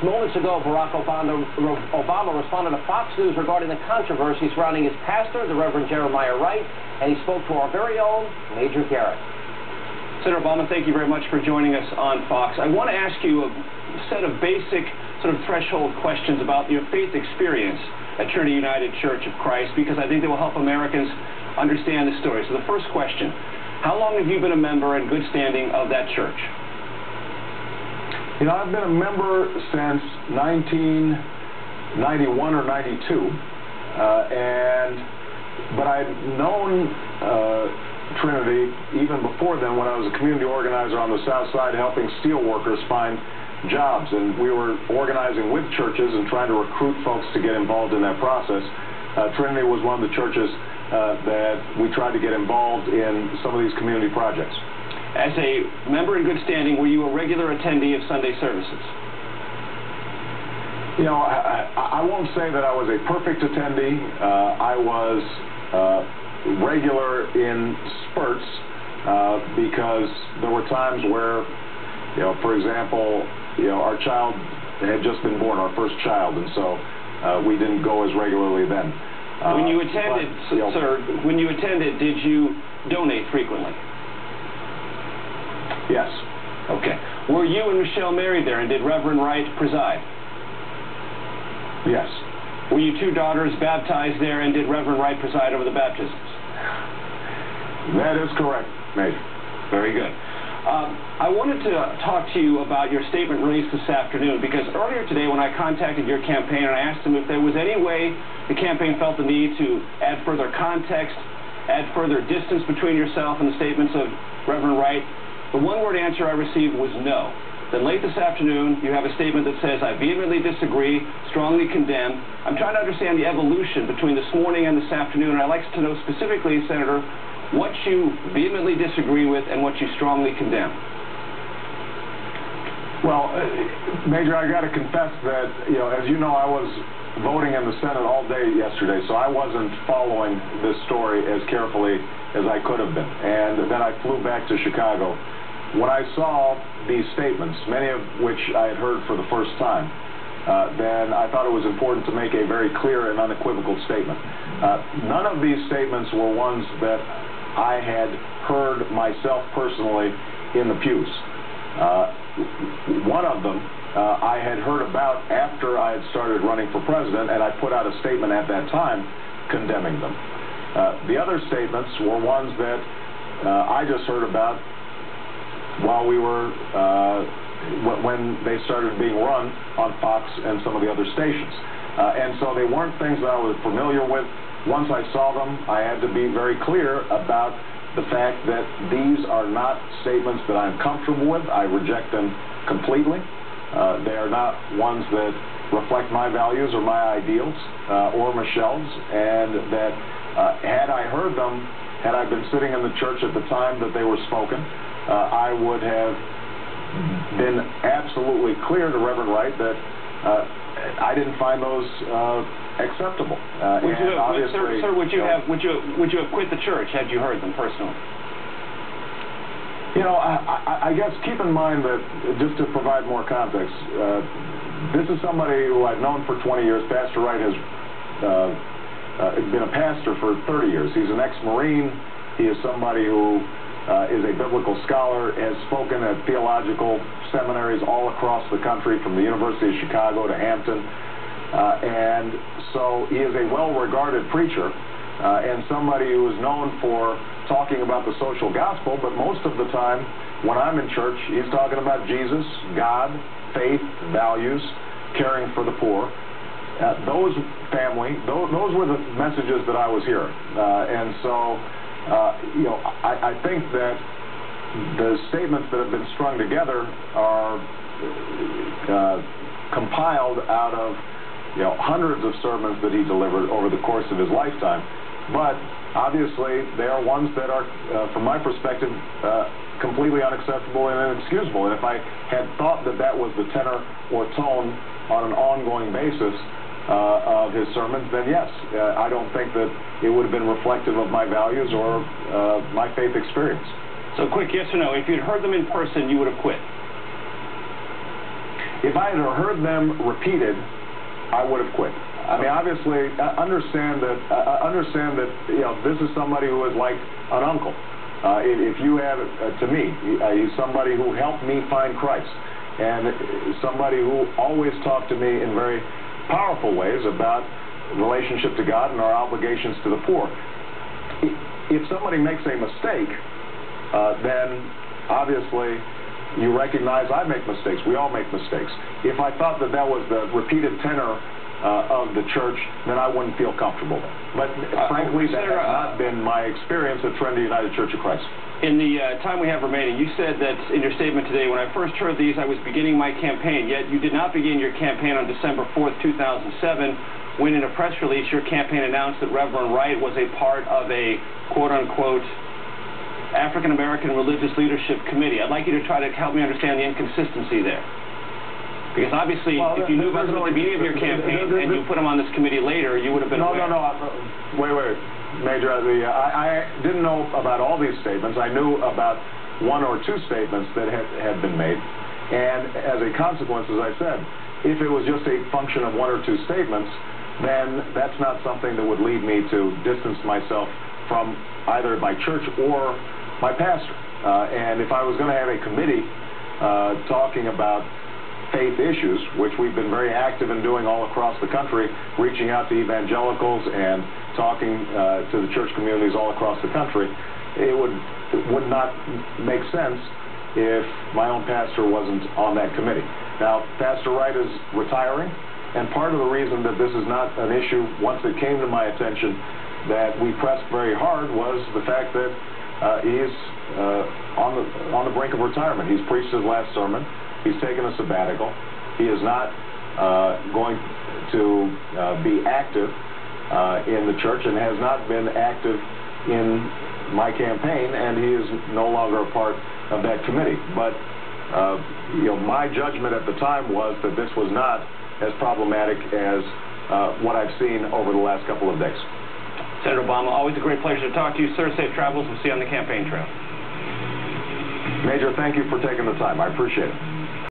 Moments ago, Barack Obama responded to Fox News regarding the controversy surrounding his pastor, the Reverend Wright, and he spoke to our very own Major Garrett. Senator Obama, thank you very much for joining us on Fox. I want to ask you a set of basic sort of threshold questions about your faith experience at Trinity United Church of Christ, because I think they will help Americans understand the story. So the first question, how long have you been a member in good standing of that church? You know, I've been a member since 1991 or 92, but I'd known Trinity even before then when I was a community organizer on the South Side helping steel workers find jobs, and we were organizing with churches and trying to recruit folks to get involved in that process. Trinity was one of the churches that we tried to get involved in some of these community projects. As a member in good standing, were you a regular attendee of Sunday services? You know, I won't say that I was a perfect attendee. I was regular in spurts because there were times where, you know, for example, our child had just been born, our first child, and so we didn't go as regularly then. When you attended, sir, when you attended, did you donate frequently? Yes. Okay. Were you and Michelle married there, and did Reverend Wright preside? Yes. Were you two daughters baptized there, and did Reverend Wright preside over the baptisms? That is correct, Major. Very good. I wanted to talk to you about your statement released this afternoon, because earlier today when I contacted your campaign and I asked them if there was any way the campaign felt the need to add further context, add further distance between yourself and the statements of Reverend Wright, the one-word answer I received was no. Then late this afternoon, you have a statement that says, I vehemently disagree, strongly condemn. I'm trying to understand the evolution between this morning and this afternoon, and I'd like to know specifically, Senator, what you vehemently disagree with and what you strongly condemn. Well, Major, I got to confess that, as you know, I was voting in the Senate all day yesterday, so I wasn't following this story as carefully as I could have been. And then I flew back to Chicago. When I saw these statements, many of which I had heard for the first time, then I thought it was important to make a very clear and unequivocal statement. None of these statements were ones that I had heard myself personally in the pews. One of them I had heard about after I had started running for president, and I put out a statement at that time condemning them. The other statements were ones that I just heard about while we were, when they started being run on Fox and some of the other stations. And so they weren't things that I was familiar with. Once I saw them, I had to be very clear about the fact that these are not statements that I'm comfortable with. I reject them completely. They are not ones that reflect my values or my ideals or Michelle's, and that had I heard them, had I been sitting in the church at the time that they were spoken, I would have been absolutely clear to Reverend Wright that I didn't find those acceptable. Sir, would you have quit the church had you heard them personally? You know, I guess keep in mind that, just to provide more context, this is somebody who I've known for 20 years. Pastor Wright has been a pastor for 30 years. He's an ex-Marine. He is somebody who is a biblical scholar, has spoken at theological seminaries all across the country, from the University of Chicago to Hampton. And so he is a well-regarded preacher and somebody who is known for talking about the social gospel, but most of the time when I'm in church, he's talking about Jesus, God, faith, values, caring for the poor. Those were the messages that I was hearing. And so, I think that the statements that have been strung together are compiled out of hundreds of sermons that he delivered over the course of his lifetime. But obviously, they are ones that are, from my perspective, completely unacceptable and inexcusable. And if I had thought that that was the tenor or tone on an ongoing basis of his sermons, then yes, I don't think that it would have been reflective of my values or my faith experience. So quick yes or no, if you'd heard them in person, you would have quit? if I had heard them repeated, I would have quit. I mean, obviously, understand that this is somebody who is like an uncle. If you have, to me, he's somebody who helped me find Christ, and somebody who always talked to me in very powerful ways about relationship to God and our obligations to the poor. If somebody makes a mistake, then obviously you recognize I make mistakes. We all make mistakes. If I thought that that was the repeated tenor of the church, then I wouldn't feel comfortable. But frankly, that has not been my experience at Trinity United Church of Christ. In the time we have remaining, you said that in your statement today, when I first heard these, I was beginning my campaign, yet you did not begin your campaign on December 4th, 2007, when in a press release your campaign announced that Reverend Wright was a part of a quote-unquote African-American Religious Leadership Committee. I'd like you to try to help me understand the inconsistency there. Because obviously, if you knew about the beginning of your campaign and you put him on this committee later, you would have been aware. Wait. Major, I didn't know about all these statements. I knew about one or two statements that had been made. And as a consequence, as I said, if it was just a function of one or two statements, then that's not something that would lead me to distance myself from either my church or my pastor. And if I was going to have a committee talking about faith issues, which we've been very active in doing all across the country, reaching out to evangelicals and talking to the church communities all across the country, it would not make sense if my own pastor wasn't on that committee. Now, Pastor Wright is retiring, and part of the reason that this is not an issue, once it came to my attention, that we pressed very hard was the fact that he is on the brink of retirement. He's preached his last sermon. He's taken a sabbatical. He is not going to be active in the church and has not been active in my campaign, and he is no longer a part of that committee. But my judgment at the time was that this was not as problematic as what I've seen over the last couple of days. Senator Obama, always a great pleasure to talk to you, sir. Safe travels. We'll see you on the campaign trail. Major, thank you for taking the time. I appreciate it.